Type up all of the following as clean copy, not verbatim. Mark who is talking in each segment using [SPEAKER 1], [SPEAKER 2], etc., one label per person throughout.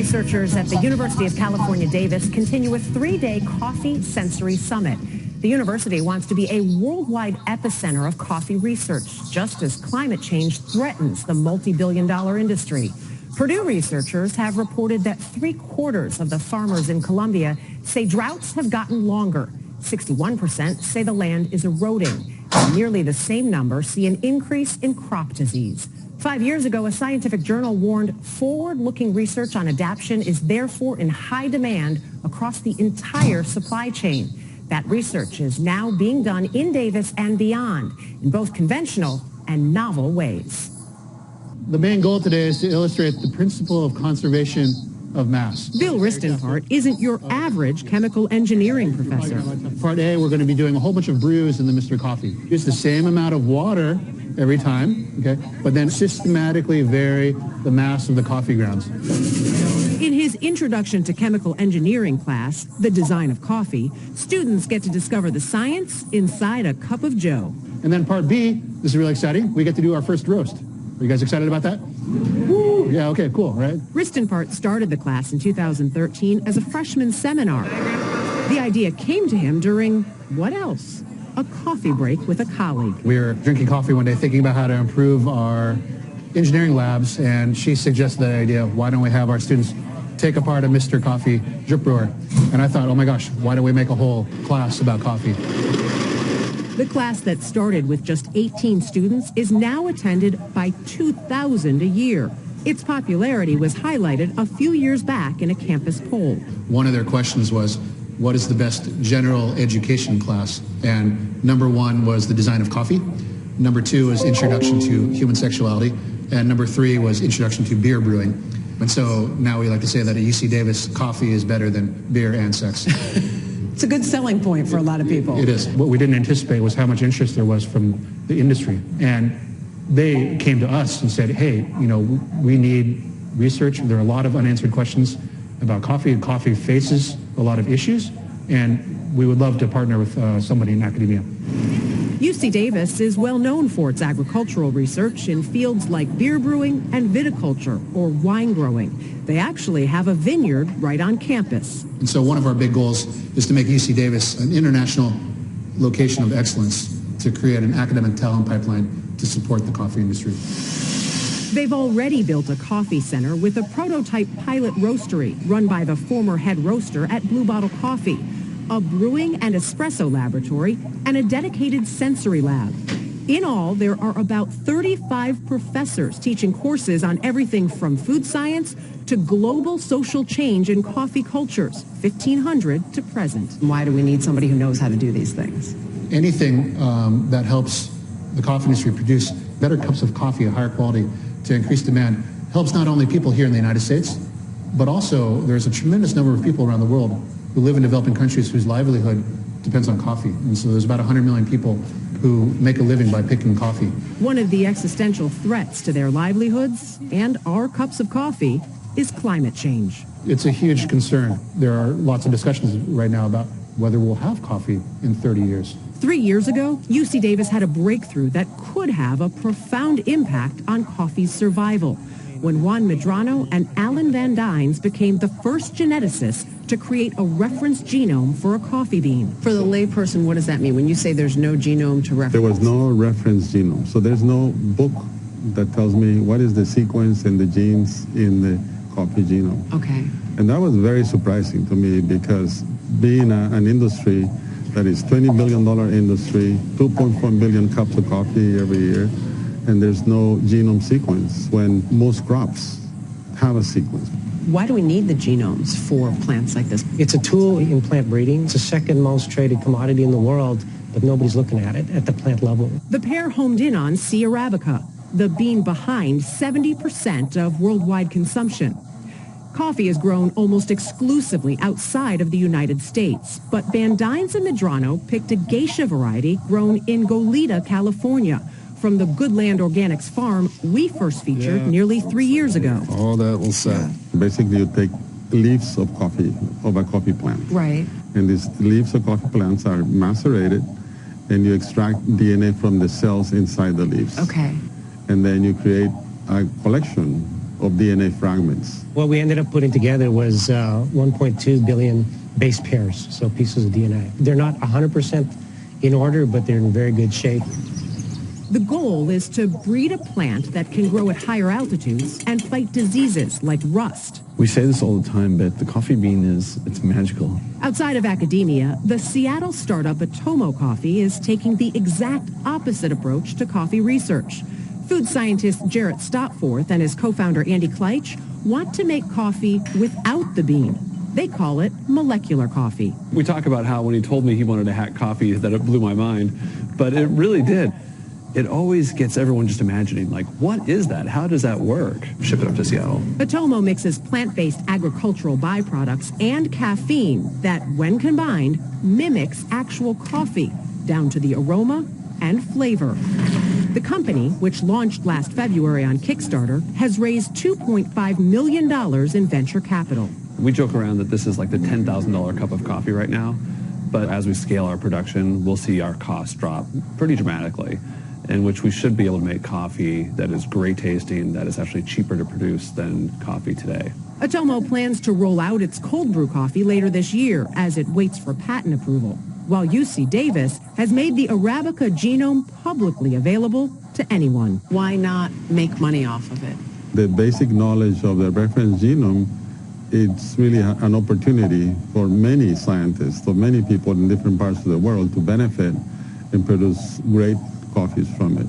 [SPEAKER 1] Researchers at the University of California, Davis continue a 3-day coffee sensory summit. The university wants to be a worldwide epicenter of coffee research, just as climate change threatens the multi-billion-dollar industry. Purdue researchers have reported that 3/4 of the farmers in Colombia say droughts have gotten longer. 61% say the land is eroding. And nearly the same number see an increase in crop disease. 5 years ago, a scientific journal warned forward-looking research on adaptation is therefore in high demand across the entire supply chain. That research is now being done in Davis and beyond in both conventional and novel ways.
[SPEAKER 2] The main goal today is to illustrate the principle of conservation of mass.
[SPEAKER 1] Bill Ristenpart isn't your average chemical engineering professor.
[SPEAKER 2] Part A, we're going to be doing a whole bunch of brews in the Mr. Coffee. Use the same amount of water every time, okay, but then systematically vary the mass of the coffee grounds.
[SPEAKER 1] In his Introduction to Chemical Engineering class, The Design of Coffee, students get to discover the science inside a cup of joe.
[SPEAKER 2] And then part B, this is really exciting, we get to do our first roast. Are you guys excited about that? Woo! Yeah, okay, cool, right?
[SPEAKER 1] Ristenpart started the class in 2013 as a freshman seminar. The idea came to him during, what else? A coffee break with a colleague.
[SPEAKER 2] We were drinking coffee one day thinking about how to improve our engineering labs, and she suggested the idea, why don't we have our students take apart a Mr. Coffee drip brewer? And I thought, oh my gosh, why don't we make a whole class about coffee?
[SPEAKER 1] The class that started with just 18 students is now attended by 2,000 a year. Its popularity was highlighted a few years back in a campus poll.
[SPEAKER 2] One of their questions was, what is the best general education class? And number 1 was the design of coffee. Number 2 was introduction to human sexuality. And number 3 was introduction to beer brewing. And so now we like to say that at UC Davis, coffee is better than beer and sex.
[SPEAKER 1] It's a good selling point for a lot of people.
[SPEAKER 2] It is. What we didn't anticipate was how much interest there was from the industry. And they came to us and said, hey, you know, we need research. There are a lot of unanswered questions about coffee, and coffee faces a lot of issues, and we would love to partner with somebody in academia.
[SPEAKER 1] UC Davis is well known for its agricultural research in fields like beer brewing and viticulture, or wine growing. They actually have a vineyard right on campus.
[SPEAKER 2] And so one of our big goals is to make UC Davis an international location of excellence to create an academic talent pipeline to support the coffee industry.
[SPEAKER 1] They've already built a coffee center with a prototype pilot roastery run by the former head roaster at Blue Bottle Coffee, a brewing and espresso laboratory, and a dedicated sensory lab. In all, there are about 35 professors teaching courses on everything from food science to global social change in coffee cultures, 1,500 to present. Why do we need somebody who knows how to do these things?
[SPEAKER 2] Anything that helps the coffee industry produce better cups of coffee at higher quality to increase demand helps not only people here in the United States, but also there's a tremendous number of people around the world who live in developing countries whose livelihood depends on coffee. And so there's about 100 million people who make a living by picking coffee.
[SPEAKER 1] One of the existential threats to their livelihoods and our cups of coffee is climate change.
[SPEAKER 2] It's a huge concern. There are lots of discussions right now about whether we'll have coffee in 30 years.
[SPEAKER 1] 3 years ago, UC Davis had a breakthrough that could have a profound impact on coffee's survival when Juan Medrano and Alan Van Dynes became the first geneticists to create a reference genome for a coffee bean. For the layperson, what does that mean? When you say there's no genome to reference?
[SPEAKER 3] There was no reference genome. So there's no book that tells me what is the sequence and the genes in the coffee genome.
[SPEAKER 1] Okay.
[SPEAKER 3] And that was very surprising to me because being an industry that is $20 billion industry, 2.4 billion cups of coffee every year, and there's no genome sequence when most crops have a sequence.
[SPEAKER 1] Why do we need the genomes for plants like this?
[SPEAKER 4] It's a tool in plant breeding. It's the second most traded commodity in the world, but nobody's looking at it at the plant level.
[SPEAKER 1] The pair homed in on C. arabica, the bean behind 70% of worldwide consumption. Coffee is grown almost exclusively outside of the United States, but Van Dynes and Medrano picked a geisha variety grown in Goleta, California, from the Goodland Organics farm we first featured nearly 3 years ago.
[SPEAKER 5] All that will say.
[SPEAKER 3] Basically, you take leaves of coffee, of a coffee plant.
[SPEAKER 1] Right.
[SPEAKER 3] And these leaves of coffee plants are macerated, and you extract DNA from the cells inside the leaves.
[SPEAKER 1] Okay.
[SPEAKER 3] And then you create a collection of DNA fragments.
[SPEAKER 4] What we ended up putting together was 1.2 billion base pairs, so pieces of DNA. They're not 100% in order, but they're in very good shape.
[SPEAKER 1] The goal is to breed a plant that can grow at higher altitudes and fight diseases like rust.
[SPEAKER 5] We say this all the time, but the coffee bean it's magical.
[SPEAKER 1] Outside of academia, the Seattle startup Atomo Coffee is taking the exact opposite approach to coffee research. Food scientist Jarrett Stopforth and his co-founder Andy Kleitch want to make coffee without the bean. They call it molecular coffee.
[SPEAKER 6] We talk about how when he told me he wanted to hack coffee that it blew my mind, but it really did. It always gets everyone just imagining, like, what is that? How does that work? Ship it up to Seattle.
[SPEAKER 1] Atomo mixes plant-based agricultural byproducts and caffeine that, when combined, mimics actual coffee, down to the aroma and flavor. The company, which launched last February on Kickstarter, has raised $2.5 million in venture capital.
[SPEAKER 6] We joke around that this is like the $10,000 cup of coffee right now, but as we scale our production, we'll see our costs drop pretty dramatically, in which we should be able to make coffee that is great tasting, that is actually cheaper to produce than coffee today.
[SPEAKER 1] Atomo plans to roll out its cold brew coffee later this year as it waits for patent approval, while UC Davis has made the Arabica genome publicly available to anyone.
[SPEAKER 7] Why not make money off of it?
[SPEAKER 3] The basic knowledge of the reference genome, it's really an opportunity for many scientists, for many people in different parts of the world to benefit and produce great coffees from it.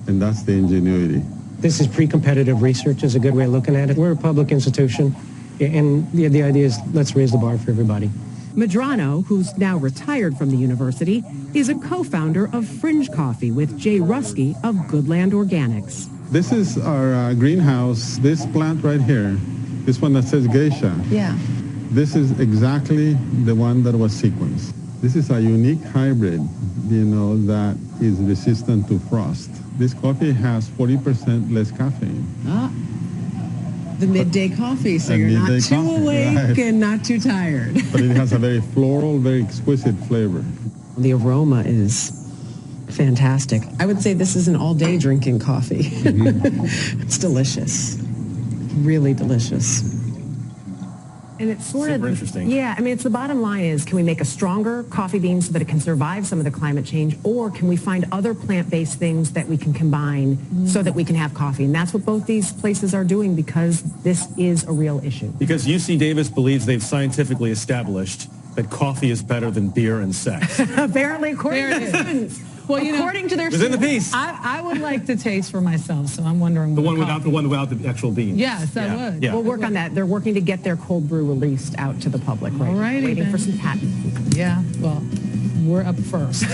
[SPEAKER 3] And that's the ingenuity.
[SPEAKER 4] This is pre-competitive research is a good way of looking at it. We're a public institution, and the idea is let's raise the bar for everybody.
[SPEAKER 1] Medrano, who's now retired from the university, is a co-founder of Fringe Coffee with Jay Ruski of Goodland Organics.
[SPEAKER 3] This is our greenhouse. This plant right here, this one that says geisha.
[SPEAKER 7] Yeah.
[SPEAKER 3] This is exactly the one that was sequenced. This is a unique hybrid, that is resistant to frost. This coffee has 40% less caffeine.
[SPEAKER 7] The midday coffee, so you're not too awake and not too tired.
[SPEAKER 3] But it has a very floral, very exquisite flavor.
[SPEAKER 7] The aroma is fantastic. I would say this is an all-day drinking coffee. It's delicious. Really delicious.
[SPEAKER 1] And it's sort
[SPEAKER 8] Super
[SPEAKER 1] of
[SPEAKER 8] interesting.
[SPEAKER 1] Yeah, I mean, it's the bottom line is, can we make a stronger coffee bean so that it can survive some of the climate change, or can we find other plant-based things that we can combine so that we can have coffee? And that's what both these places are doing, because this is a real issue.
[SPEAKER 8] Because UC Davis believes they've scientifically established that coffee is better than beer and sex.
[SPEAKER 1] Apparently, according to their students.
[SPEAKER 9] Well,
[SPEAKER 1] according to their
[SPEAKER 8] Within the
[SPEAKER 1] students.
[SPEAKER 8] piece.
[SPEAKER 9] I would like to taste for myself, so I'm wondering.
[SPEAKER 8] The one without the actual beans.
[SPEAKER 9] Yes, I would.
[SPEAKER 8] Yeah.
[SPEAKER 1] We'll work on that. They're working to get their cold brew released out to the public right now.
[SPEAKER 9] Alrighty
[SPEAKER 1] Waiting
[SPEAKER 9] then.
[SPEAKER 1] for some patent.
[SPEAKER 9] Yeah, well, we're up first.